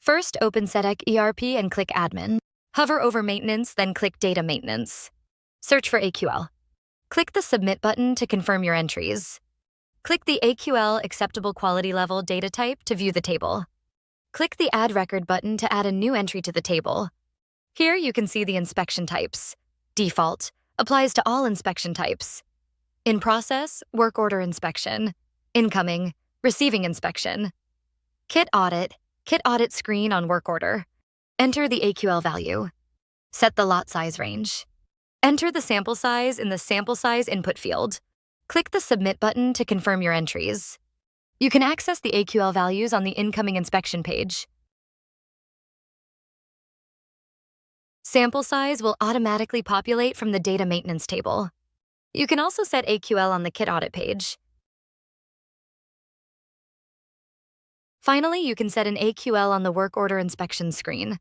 First, open Cetec ERP and click Admin. Hover over Maintenance, then click Data Maintenance. Search for AQL. Click the Submit button to confirm your entries. Click the AQL Acceptable Quality Level data type to view the table. Click the Add Record button to add a new entry to the table. Here you can see the inspection types. Default applies to all inspection types. In process, work order inspection. Incoming, receiving inspection. Kit audit screen on work order. Enter the AQL value. Set the lot size range. Enter the sample size in the sample size input field. Click the Submit button to confirm your entries. You can access the AQL values on the incoming inspection page. Sample size will automatically populate from the data maintenance table. You can also set AQL on the kit audit page. Finally, you can set an AQL on the work order inspection screen.